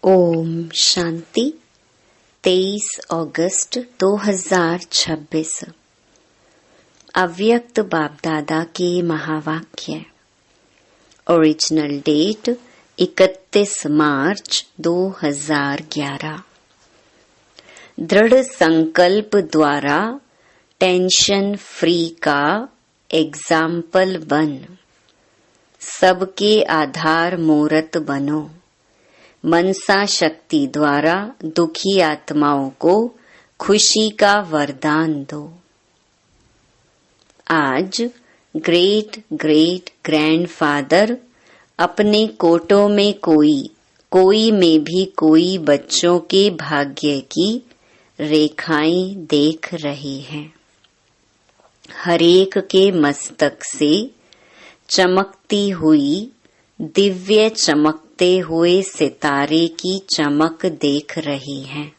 ओम शांति। 23 अगस्त 2026 अव्यक्त बाप दादा के महावाक्य। ओरिजिनल डेट 31 मार्च 2011। दृढ़ संकल्प द्वारा टेंशन फ्री का एग्जाम्पल बन, सबके आधार मूरत बनो। मनसा शक्ति द्वारा दुखी आत्माओं को खुशी का वरदान दो। आज ग्रेट ग्रेट ग्रैंडफादर अपने कोटों में कोई में भी कोई बच्चों के भाग्य की रेखाएं देख रहे हैं। हरेक के मस्तक से चमकती हुई दिव्य चमकते हुए सितारे की चमक देख रही हैं।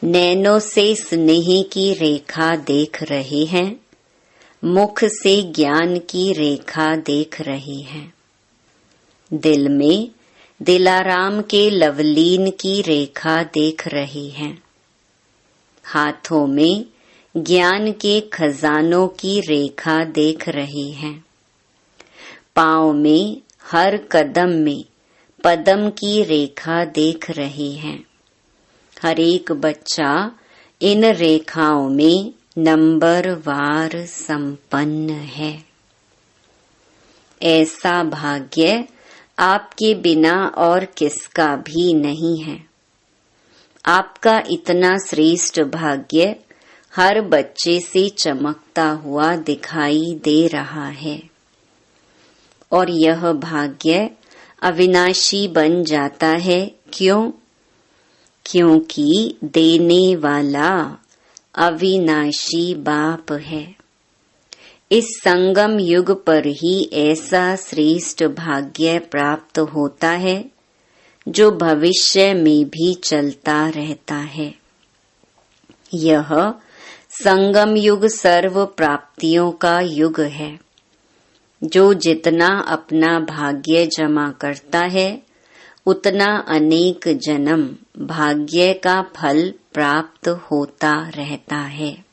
नैनों से स्नेह की रेखा देख रहे हैं। मुख से ज्ञान की रेखा देख रहे हैं। दिल में दिलाराम के लवलीन की रेखा देख रहे हैं। हाथों में ज्ञान के खजानों की रेखा देख रहे हैं। पाँव में हर कदम में पदम की रेखा देख रहे हैं। हर एक बच्चा इन रेखाओं में नंबरवार संपन्न है। ऐसा भाग्य आपके बिना और किसका भी नहीं है। आपका इतना श्रेष्ठ भाग्य हर बच्चे से चमकता हुआ दिखाई दे रहा है और यह भाग्य अविनाशी बन जाता है। क्यों? क्योंकि देने वाला अविनाशी बाप है। इस संगम युग पर ही ऐसा श्रेष्ठ भाग्य प्राप्त होता है जो भविष्य में भी चलता रहता है। यह संगम युग सर्व प्राप्तियों का युग है। जो जितना अपना भाग्य जमा करता है उतना अनेक जन्म भाग्य का फल प्राप्त होता रहता है।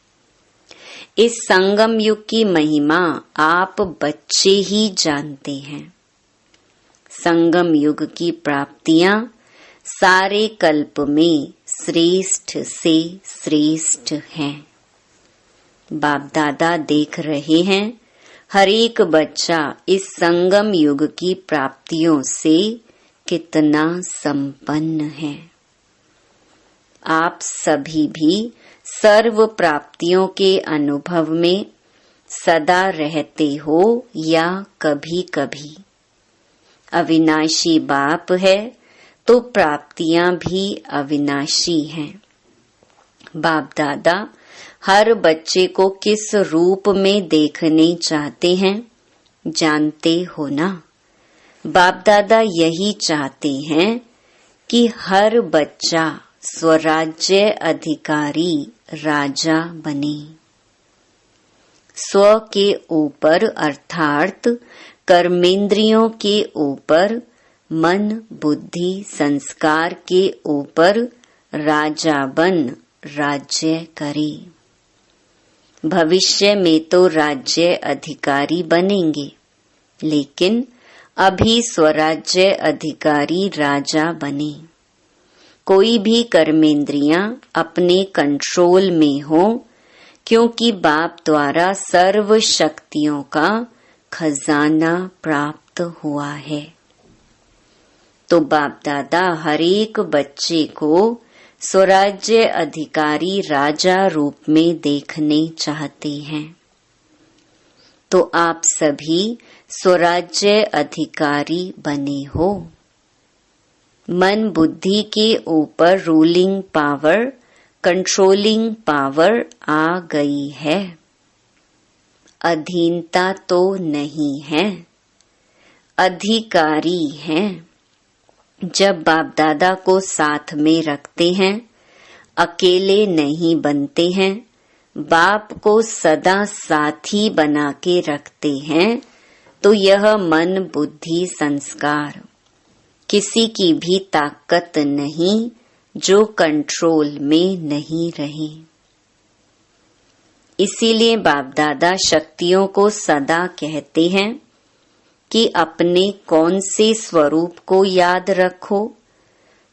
इस संगम युग की महिमा आप बच्चे ही जानते हैं। संगम युग की प्राप्तियां सारे कल्प में श्रेष्ठ से श्रेष्ठ हैं। बाप दादा देख रहे हैं हर एक बच्चा इस संगम युग की प्राप्तियों से कितना संपन्न है। आप सभी भी सर्व प्राप्तियों के अनुभव में सदा रहते हो या कभी कभी। अविनाशी बाप है तो प्राप्तियां भी अविनाशी हैं। बाप दादा हर बच्चे को किस रूप में देखने चाहते हैं जानते हो ना। बाप दादा यही चाहते हैं कि हर बच्चा स्वराज्य अधिकारी राजा बने। स्व के ऊपर अर्थात कर्मेंद्रियों के ऊपर, मन बुद्धि संस्कार के ऊपर राजा बन राज्य करे। भविष्य में तो राज्य अधिकारी बनेंगे, लेकिन अभी स्वराज्य अधिकारी राजा बने। कोई भी कर्मेंद्रियां अपने कंट्रोल में हो, क्योंकि बाप द्वारा सर्व शक्तियों का खजाना प्राप्त हुआ है। तो बाप दादा हर एक बच्चे को स्वराज्य अधिकारी राजा रूप में देखने चाहते हैं। तो आप सभी स्वराज्य अधिकारी बने हो। मन बुद्धि के ऊपर रूलिंग पावर, कंट्रोलिंग पावर आ गई है। अधीनता तो नहीं है, अधिकारी हैं। जब बाप दादा को साथ में रखते हैं, अकेले नहीं बनते हैं, बाप को सदा साथी बना के रखते हैं, तो यह मन बुद्धि संस्कार किसी की भी ताकत नहीं जो कंट्रोल में नहीं रहे। इसीलिए बाप दादा शक्तियों को सदा कहते हैं कि अपने कौन से स्वरूप को याद रखो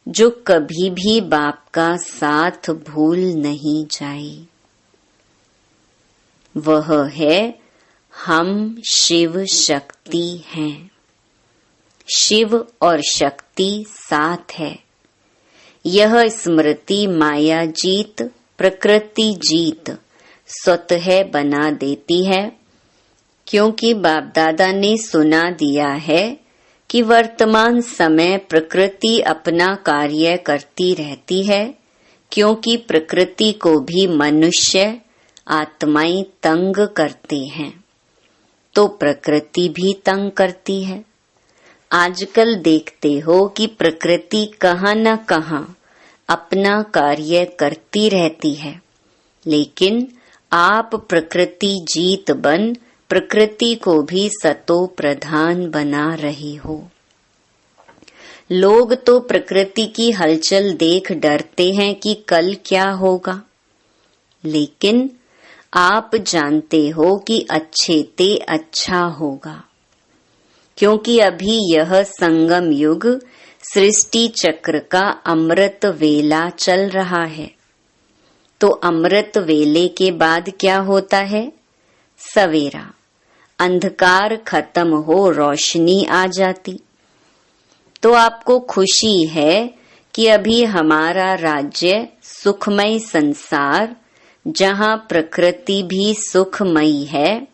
जो कभी भी बाप का साथ भूल नहीं जाए। वह है हम शिव शक्ति हैं। शिव और शक्ति साथ है। यह स्मृति माया जीत प्रकृति जीत स्वतः बना देती है, क्योंकि बाप दादा ने सुना दिया है कि वर्तमान समय प्रकृति अपना कार्य करती रहती है, क्योंकि प्रकृति को भी मनुष्य आत्माएं तंग करते हैं, तो प्रकृति भी तंग करती है। आजकल देखते हो कि प्रकृति कहाँ न कहाँ अपना कार्य करती रहती है, लेकिन आप प्रकृति जीत बन प्रकृति को भी सतो प्रधान बना रहे हो। लोग तो प्रकृति की हलचल देख डरते हैं कि कल क्या होगा, लेकिन आप जानते हो कि अच्छे ते अच्छा होगा, क्योंकि अभी यह संगम युग सृष्टि चक्र का अमृत वेला चल रहा है। तो अमृत वेले के बाद क्या होता है? सवेरा, अंधकार खत्म हो रोशनी आ जाती। तो आपको खुशी है कि अभी हमारा राज्य सुखमय संसार, जहाँ प्रकृति भी सुखमयी है,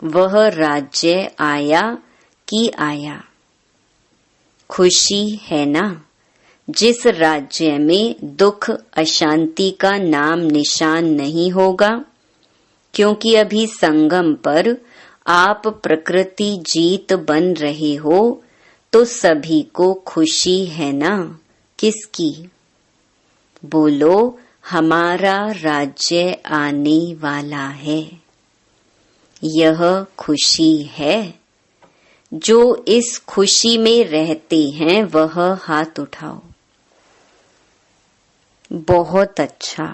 वह राज्य आया कि आया। खुशी है ना? जिस राज्य में दुख अशांति का नाम निशान नहीं होगा, क्योंकि अभी संगम पर आप प्रकृति जीत बन रहे हो, तो सभी को खुशी है ना? किसकी? बोलो, हमारा राज्य आने वाला है। यह खुशी है। जो इस खुशी में रहते हैं वह हाथ उठाओ। बहुत अच्छा,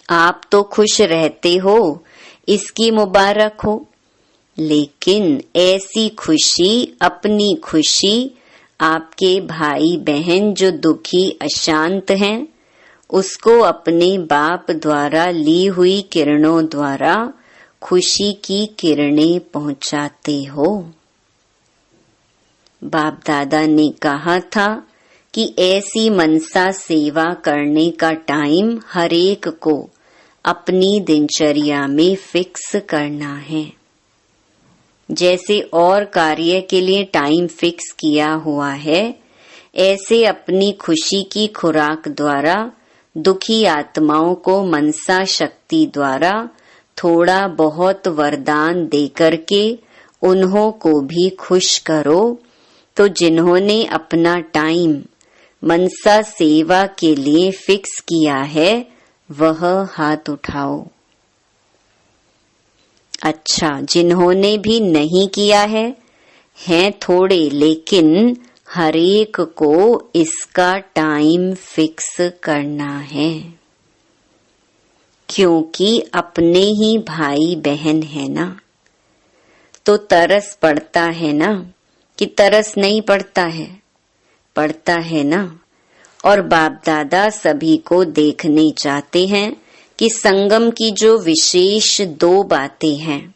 आप तो खुश रहते हो, इसकी मुबारक हो। लेकिन ऐसी खुशी, अपनी खुशी, आपके भाई बहन जो दुखी अशांत हैं, उसको अपने बाप द्वारा ली हुई किरणों द्वारा खुशी की किरणें पहुंचाते हो। बाप दादा ने कहा था कि ऐसी मनसा सेवा करने का टाइम हर एक को अपनी दिनचर्या में फिक्स करना है। जैसे और कार्य के लिए टाइम फिक्स किया हुआ है, ऐसे अपनी खुशी की खुराक द्वारा दुखी आत्माओं को मनसा शक्ति द्वारा थोड़ा बहुत वरदान देकर के उन्हों को भी खुश करो। तो जिन्होंने अपना टाइम मनसा सेवा के लिए फिक्स किया है, वह हाथ उठाओ। अच्छा, जिन्होंने भी नहीं किया है, हैं थोड़े, लेकिन हर एक को इसका टाइम फिक्स करना है, क्योंकि अपने ही भाई बहन है ना। तो तरस पड़ता है ना, कि तरस नहीं पड़ता है? पड़ता है ना। और बाप दादा सभी को देखने चाहते हैं कि संगम की जो विशेष दो बातें हैं,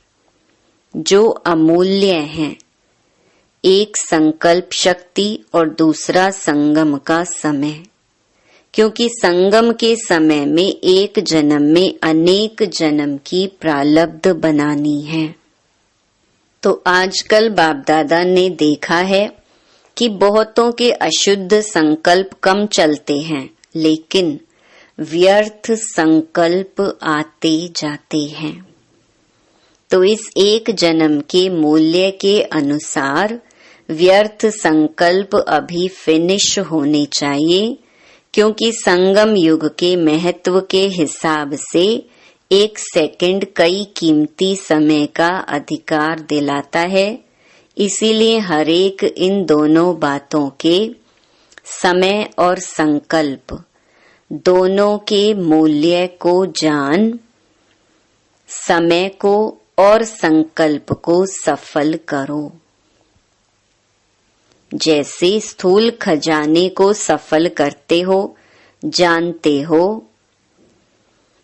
जो अमूल्य हैं, एक संकल्प शक्ति और दूसरा संगम का समय। क्योंकि संगम के समय में एक जन्म में अनेक जन्म की प्रारब्ध बनानी है। तो आजकल बाप दादा ने देखा है कि बहुतों के अशुद्ध संकल्प कम चलते हैं, लेकिन व्यर्थ संकल्प आते जाते हैं। तो इस एक जन्म के मूल्य के अनुसार व्यर्थ संकल्प अभी फिनिश होने चाहिए, क्योंकि संगम युग के महत्व के हिसाब से एक सेकंड कई कीमती समय का अधिकार दिलाता है। इसीलिए हर एक इन दोनों बातों के समय और संकल्प दोनों के मूल्य को जान समय को और संकल्प को सफल करो। जैसे स्थूल खजाने को सफल करते हो, जानते हो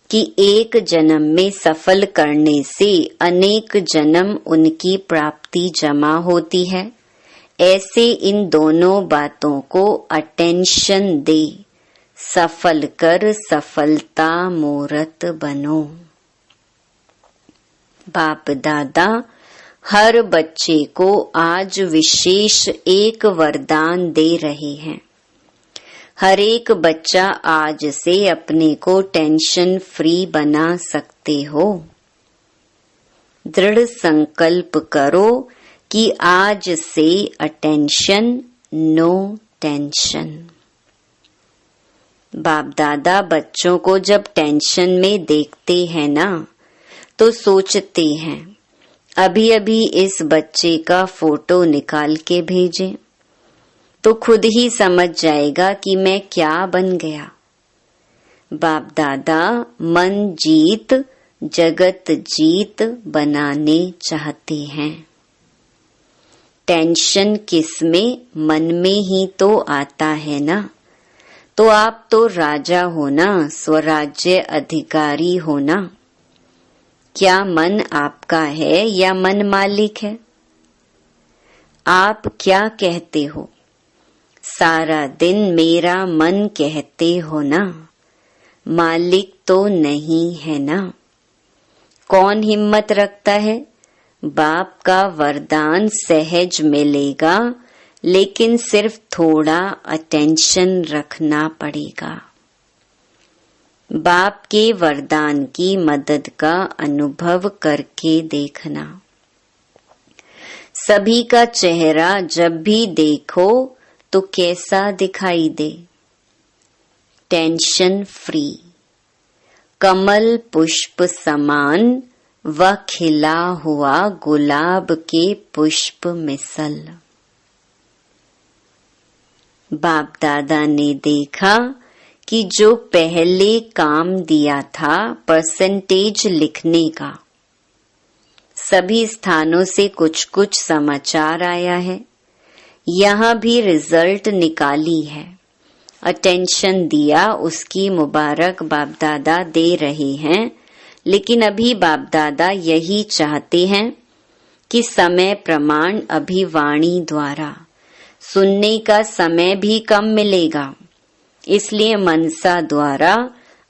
कि एक जन्म में सफल करने से अनेक जन्म उनकी प्राप्ति जमा होती है, ऐसे इन दोनों बातों को अटेंशन दे सफल कर सफलता मूर्त बनो। बाप दादा हर बच्चे को आज विशेष एक वरदान दे रहे हैं। हर एक बच्चा आज से अपने को टेंशन फ्री बना सकते हो। दृढ़ संकल्प करो कि आज से अटेंशन, नो टेंशन। बाप दादा बच्चों को जब टेंशन में देखते हैं ना, तो सोचते हैं अभी अभी इस बच्चे का फोटो निकाल के भेजें तो खुद ही समझ जाएगा कि मैं क्या बन गया। बाप दादा मन जीत जगत जीत बनाने चाहते हैं। टेंशन किसमें? मन में ही तो आता है ना। तो आप तो राजा हो ना, स्वराज्य अधिकारी हो ना। क्या मन आपका है या मन मालिक है? आप क्या कहते हो? सारा दिन मेरा मन कहते हो ना। मालिक तो नहीं है ना। कौन हिम्मत रखता है? बाप का वरदान सहज मिलेगा, लेकिन सिर्फ थोड़ा अटेंशन रखना पड़ेगा। बाप के वरदान की मदद का अनुभव करके देखना। सभी का चेहरा जब भी देखो तो कैसा दिखाई दे? टेंशन फ्री, कमल पुष्प समान व खिला हुआ गुलाब के पुष्प मिसल। बाप दादा ने देखा कि जो पहले काम दिया था परसेंटेज लिखने का, सभी स्थानों से कुछ कुछ समाचार आया है। यहाँ भी रिजल्ट निकाली है। अटेंशन दिया, उसकी मुबारक बाप दादा दे रहे हैं। लेकिन अभी बाप दादा यही चाहते हैं कि समय प्रमाण अभी वाणी द्वारा सुनने का समय भी कम मिलेगा। इसलिए मनसा द्वारा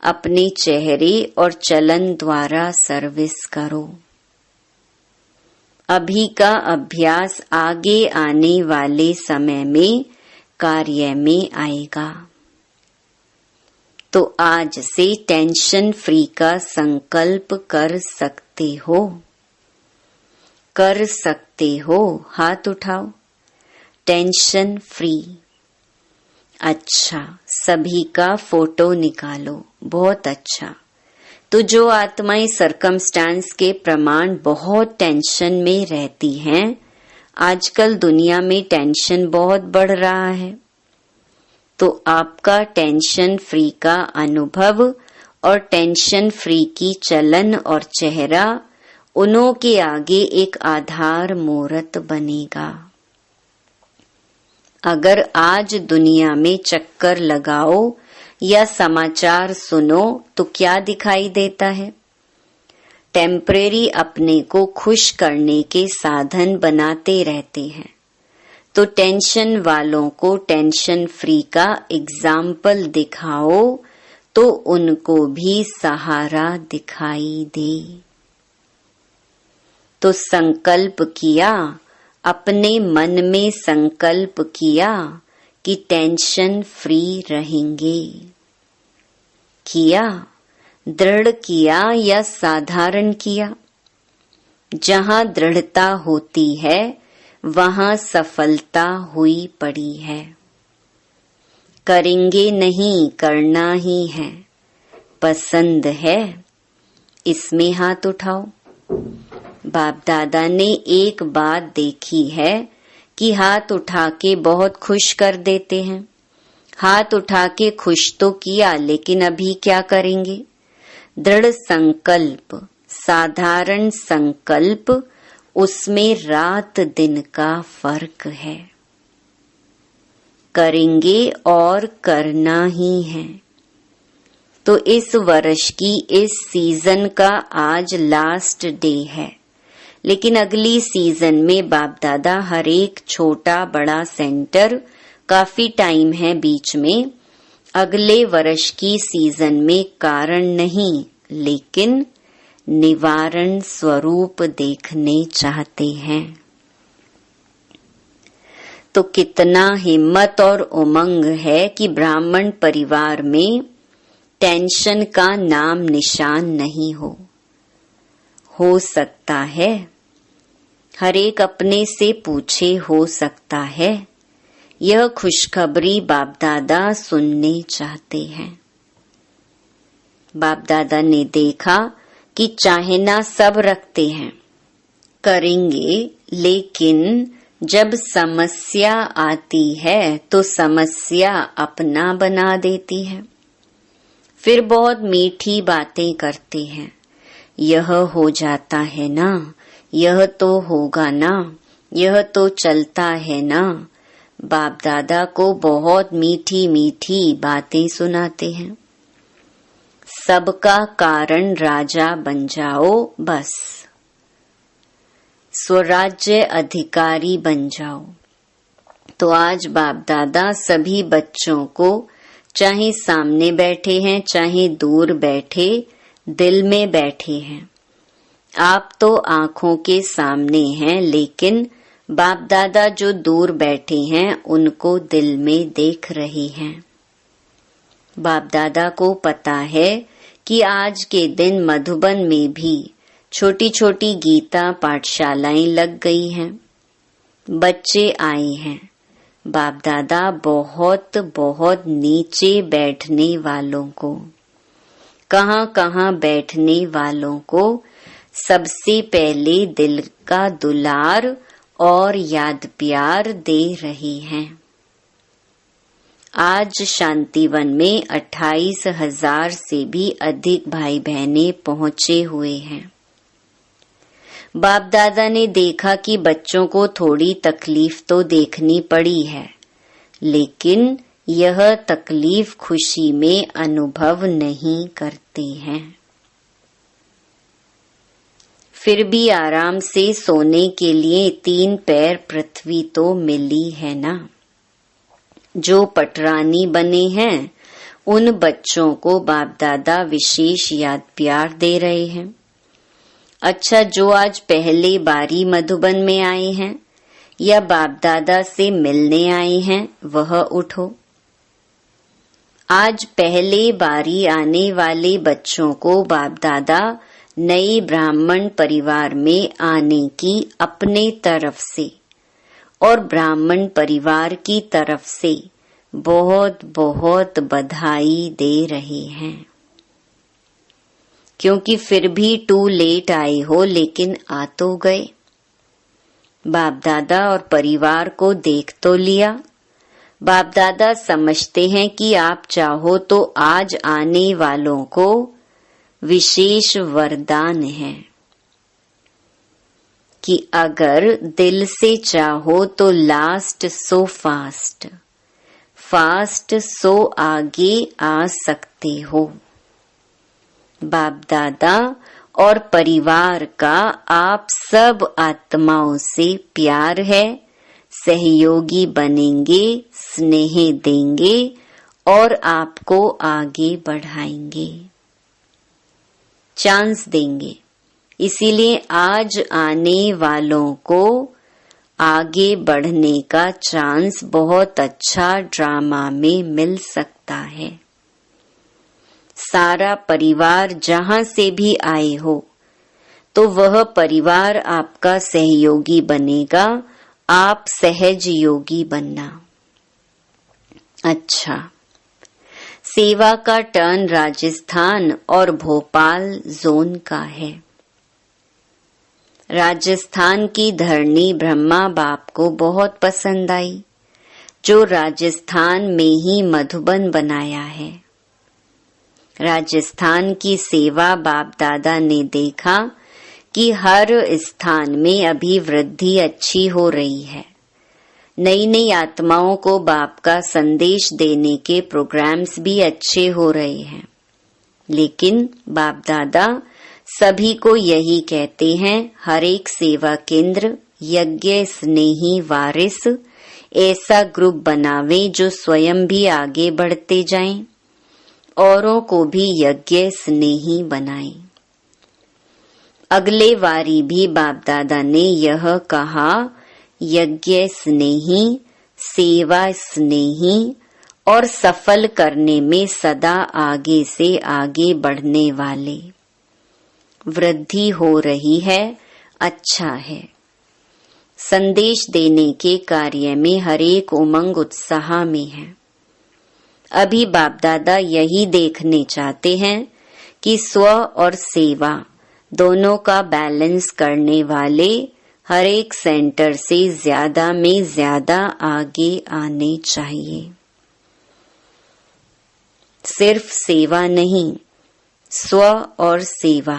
अपने चेहरे और चलन द्वारा सर्विस करो। अभी का अभ्यास आगे आने वाले समय में कार्य में आएगा। तो आज से टेंशन फ्री का संकल्प कर सकते हो। कर सकते हो, हाथ उठाओ। Tension free. अच्छा, सभी का फोटो निकालो। बहुत अच्छा। तो जो आत्माएं सर्कमस्टांस के प्रमाण बहुत टेंशन में रहती हैं, आजकल दुनिया में टेंशन बहुत बढ़ रहा है, तो आपका टेंशन फ्री का अनुभव और टेंशन फ्री की चलन और चेहरा उन्हों के आगे एक आधार मूर्त बनेगा। अगर आज दुनिया में चक्कर लगाओ या समाचार सुनो तो क्या दिखाई देता है? टेम्परेरी अपने को खुश करने के साधन बनाते रहते हैं। तो टेंशन वालों को टेंशन फ्री का एग्जाम्पल दिखाओ तो उनको भी सहारा दिखाई दे। तो संकल्प किया, अपने मन में संकल्प किया कि टेंशन फ्री रहेंगे। किया, दृढ़ किया या साधारण किया? जहां दृढ़ता होती है वहां सफलता हुई पड़ी है। करेंगे नहीं, करना ही है। पसंद है? इसमें हाथ उठाओ। बाप दादा ने एक बात देखी है कि हाथ उठा के बहुत खुश कर देते हैं। हाथ उठा के खुश तो किया, लेकिन अभी क्या करेंगे? दृढ़ संकल्प, साधारण संकल्प, उसमें रात दिन का फर्क है। करेंगे और करना ही है। तो इस वर्ष की इस सीजन का आज लास्ट डे है, लेकिन अगली सीजन में बाप दादा हर एक छोटा बड़ा सेंटर, काफी टाइम है बीच में, अगले वर्ष की सीजन में कारण नहीं लेकिन निवारण स्वरूप देखने चाहते हैं। तो कितना हिम्मत और उमंग है कि ब्राह्मण परिवार में टेंशन का नाम निशान नहीं हो सकता है। हर एक अपने से पूछे, हो सकता है। यह खुशखबरी बाप दादा सुनने चाहते हैं। बाप दादा ने देखा कि चाहना सब रखते हैं, करेंगे, लेकिन जब समस्या आती है तो समस्या अपना बना देती है। फिर बहुत मीठी बातें करते हैं, यह हो जाता है ना, यह तो होगा ना, यह तो चलता है ना। बाप दादा को बहुत मीठी मीठी बातें सुनाते हैं। सबका कारण राजा बन जाओ, बस स्वराज्य अधिकारी बन जाओ। तो आज बाप दादा सभी बच्चों को, चाहे सामने बैठे हैं चाहे दूर बैठे, दिल में बैठे हैं। आप तो आंखों के सामने हैं, लेकिन बाप दादा जो दूर बैठे हैं उनको दिल में देख रहे हैं। बाप दादा को पता है कि आज के दिन मधुबन में भी छोटी छोटी गीता पाठशालाएं लग गई हैं, बच्चे आए हैं। बाप दादा बहुत बहुत नीचे बैठने वालों को, कहाँ बैठने वालों को सबसे पहले दिल का दुलार और याद प्यार दे रही हैं। आज शांतिवन में 28,000 से भी अधिक भाई बहनें पहुंचे हुए हैं। बाप दादा ने देखा कि बच्चों को थोड़ी तकलीफ तो देखनी पड़ी है, लेकिन यह तकलीफ खुशी में अनुभव नहीं करते हैं। फिर भी आराम से सोने के लिए 3 पैर पृथ्वी तो मिली है ना। जो पटरानी बने हैं उन बच्चों को बाप दादा विशेष याद प्यार दे रहे हैं। अच्छा, जो आज पहले बारी मधुबन में आए हैं या बाप दादा से मिलने आए हैं, वह उठो। आज पहले बारी आने वाले बच्चों को बाप दादा नए ब्राह्मण परिवार में आने की अपने तरफ से और ब्राह्मण परिवार की तरफ से बहुत बहुत बधाई दे रहे हैं। क्योंकि फिर भी टू लेट आए हो, लेकिन आ तो गए। बाप दादा और परिवार को देख तो लिया। बाप दादा समझते हैं कि आप चाहो तो आज आने वालों को विशेष वरदान है कि अगर दिल से चाहो तो last so fast, fast so आगे आ सकते हो। बाप दादा और परिवार का आप सब आत्माओं से प्यार है, सहयोगी बनेंगे, स्नेह देंगे और आपको आगे बढ़ाएंगे, चांस देंगे। इसीलिए आज आने वालों को आगे बढ़ने का चांस बहुत अच्छा ड्रामा में मिल सकता है। सारा परिवार जहां से भी आए हो तो वह परिवार आपका सहयोगी बनेगा, आप सहज योगी बनना। अच्छा, सेवा का टर्न राजस्थान और भोपाल जोन का है। राजस्थान की धरनी ब्रह्मा बाप को बहुत पसंद आई, जो राजस्थान में ही मधुबन बनाया है। राजस्थान की सेवा बाप दादा ने देखा कि हर स्थान में अभी वृद्धि अच्छी हो रही है। नई नई आत्माओं को बाप का संदेश देने के प्रोग्राम्स भी अच्छे हो रहे हैं। लेकिन बाप दादा सभी को यही कहते हैं, हर एक सेवा केंद्र यज्ञ स्नेही वारिस ऐसा ग्रुप बनावे जो स्वयं भी आगे बढ़ते जाएं, औरों को भी यज्ञ स्नेही बनाएं। अगले वारी भी बाप दादा ने यह कहा, यज्ञ स्नेही, सेवा स्नेही और सफल करने में सदा आगे से आगे बढ़ने वाले। वृद्धि हो रही है, अच्छा है। संदेश देने के कार्य में हरेक उमंग उत्साह में है। अभी बाप दादा यही देखने चाहते हैं कि स्व और सेवा दोनों का बैलेंस करने वाले हर एक सेंटर से ज्यादा में ज्यादा आगे आने चाहिए। सिर्फ सेवा नहीं, स्व और सेवा,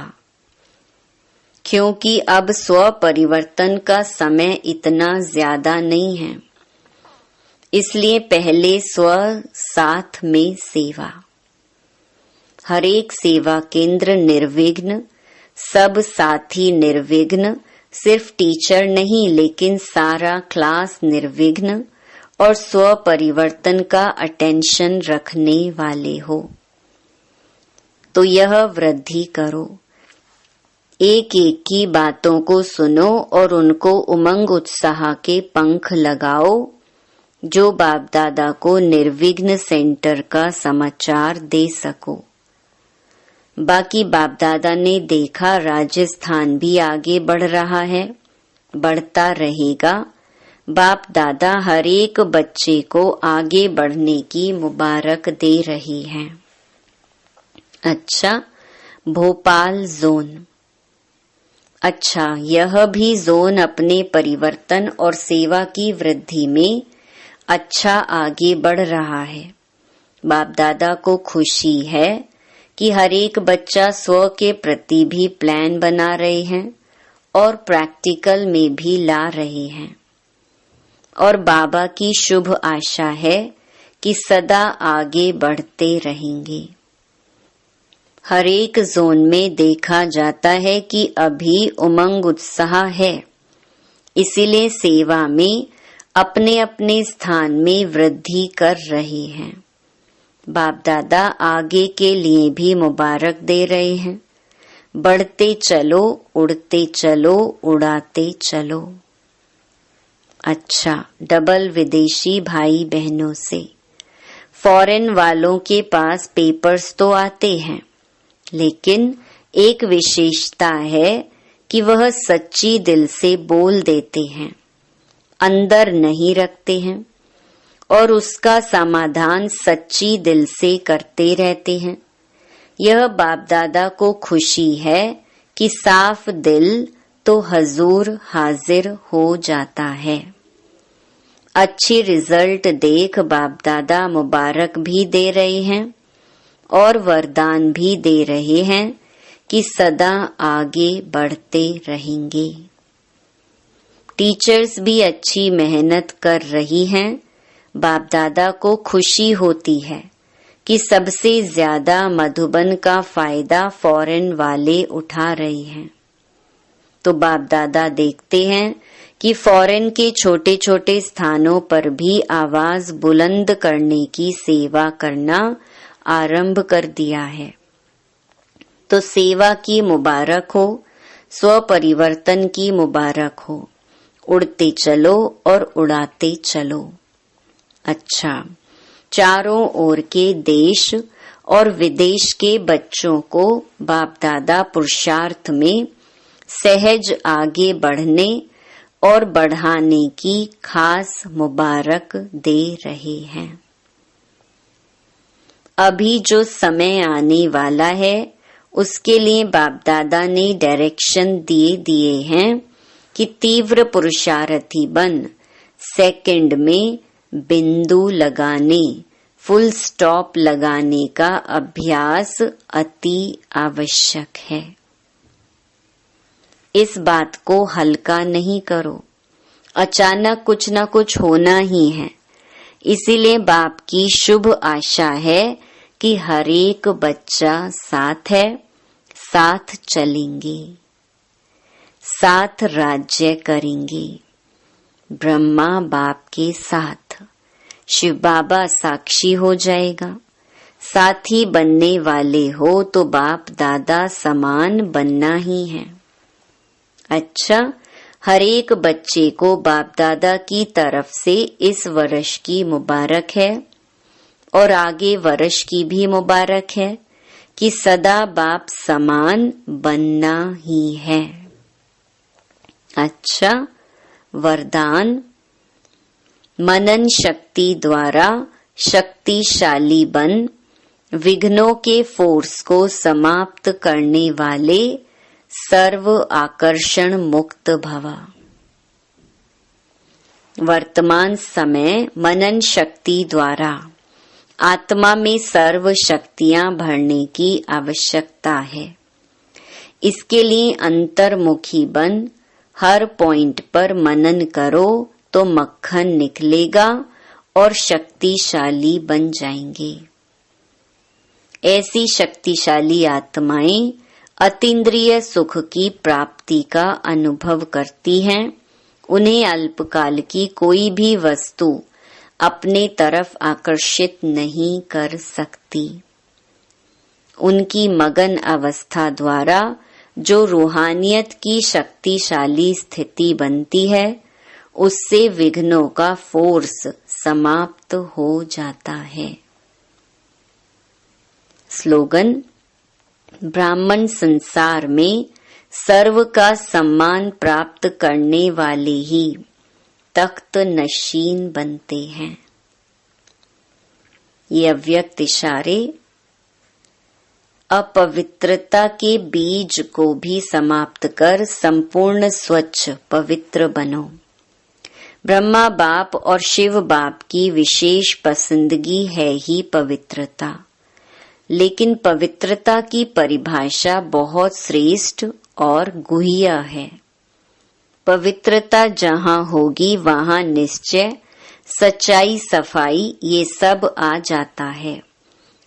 क्योंकि अब स्व परिवर्तन का समय इतना ज्यादा नहीं है। इसलिए पहले स्व, साथ में सेवा। हर एक सेवा केंद्र निर्विघ्न, सब साथी निर्विघ्न, सिर्फ टीचर नहीं लेकिन सारा क्लास निर्विघ्न और स्व परिवर्तन का अटेंशन रखने वाले हो। तो यह वृद्धि करो। एक एक की बातों को सुनो और उनको उमंग उत्साह के पंख लगाओ, जो बाप दादा को निर्विघ्न सेंटर का समाचार दे सको। बाकी बाप दादा ने देखा राजस्थान भी आगे बढ़ रहा है, बढ़ता रहेगा। बाप दादा हर एक बच्चे को आगे बढ़ने की मुबारक दे रही हैं। अच्छा, भोपाल जोन। अच्छा, यह भी जोन अपने परिवर्तन और सेवा की वृद्धि में अच्छा आगे बढ़ रहा है। बाप दादा को खुशी है कि हर एक बच्चा स्व के प्रति भी प्लान बना रहे हैं और प्रैक्टिकल में भी ला रहे हैं। और बाबा की शुभ आशा है कि सदा आगे बढ़ते रहेंगे। हर एक जोन में देखा जाता है कि अभी उमंग उत्साह है, इसीलिए सेवा में अपने अपने स्थान में वृद्धि कर रहे हैं। बाप दादा आगे के लिए भी मुबारक दे रहे हैं। बढ़ते चलो, उड़ते चलो, उड़ाते चलो। अच्छा, डबल विदेशी भाई बहनों से, फॉरेन वालों के पास पेपर्स तो आते हैं, लेकिन एक विशेषता है कि वह सच्ची दिल से बोल देते हैं, अंदर नहीं रखते हैं और उसका समाधान सच्ची दिल से करते रहते हैं। यह बाप दादा को खुशी है कि साफ दिल तो हजूर हाजिर हो जाता है। अच्छी रिजल्ट देख बाप दादा मुबारक भी दे रहे हैं और वरदान भी दे रहे हैं कि सदा आगे बढ़ते रहेंगे। टीचर्स भी अच्छी मेहनत कर रही हैं। बाप दादा को खुशी होती है कि सबसे ज्यादा मधुबन का फायदा फॉरेन वाले उठा रहे हैं। तो बाप दादा देखते हैं कि फॉरेन के छोटे छोटे स्थानों पर भी आवाज बुलंद करने की सेवा करना आरंभ कर दिया है। तो सेवा की मुबारक हो, स्व परिवर्तन की मुबारक हो। उड़ते चलो और उड़ाते चलो। अच्छा, चारों ओर के देश और विदेश के बच्चों को बाप दादा पुरुषार्थ में सहज आगे बढ़ने और बढ़ाने की खास मुबारक दे रहे हैं। अभी जो समय आने वाला है उसके लिए बाप दादा ने डायरेक्शन दिए हैं कि तीव्र पुरुषार्थी बन सेकंड में बिंदु लगाने, फुल स्टॉप लगाने का अभ्यास अति आवश्यक है। इस बात को हल्का नहीं करो, अचानक कुछ न कुछ होना ही है। इसीलिए बाप की शुभ आशा है कि हर एक बच्चा साथ है, साथ चलेंगे, साथ राज्य करेंगे। ब्रह्मा बाप के साथ, शिव बाबा साक्षी हो जाएगा। साथी बनने वाले हो तो बाप दादा समान बनना ही है। अच्छा, हर एक बच्चे को बाप दादा की तरफ से इस वर्ष की मुबारक है और आगे वर्ष की भी मुबारक है कि सदा बाप समान बनना ही है। अच्छा, वरदान, मनन शक्ति द्वारा शक्तिशाली बन विघ्नों के फोर्स को समाप्त करने वाले सर्व आकर्षण मुक्त भवा। वर्तमान समय मनन शक्ति द्वारा आत्मा में सर्व शक्तियां भरने की आवश्यकता है। इसके लिए अंतर्मुखी बन हर पॉइंट पर मनन करो तो मक्खन निकलेगा और शक्तिशाली बन जाएंगे। ऐसी शक्तिशाली आत्माएं अतीन्द्रिय सुख की प्राप्ति का अनुभव करती हैं। उन्हें अल्पकाल की कोई भी वस्तु अपने तरफ आकर्षित नहीं कर सकती। उनकी मगन अवस्था द्वारा जो रूहानियत की शक्तिशाली स्थिति बनती है, उससे विघ्नों का फोर्स समाप्त हो जाता है। स्लोगन, ब्राह्मण संसार में सर्व का सम्मान प्राप्त करने वाले ही तख्त नशीन बनते हैं। ये अव्यक्त इशारे अपवित्रता के बीज को भी समाप्त कर संपूर्ण स्वच्छ पवित्र बनो। ब्रह्मा बाप और शिव बाप की विशेष पसंदगी है ही पवित्रता, लेकिन पवित्रता की परिभाषा बहुत श्रेष्ठ और गुह्य है। पवित्रता जहाँ होगी वहाँ निश्चय, सच्चाई, सफाई ये सब आ जाता है।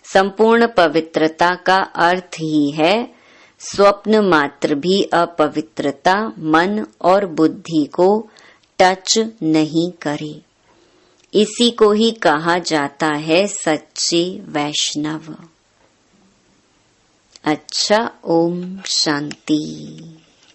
संपूर्ण पवित्रता का अर्थ ही है स्वप्न मात्र भी अपवित्रता मन और बुद्धि को टच नहीं करे। इसी को ही कहा जाता है सच्चे वैष्णव। अच्छा, ओम शांति।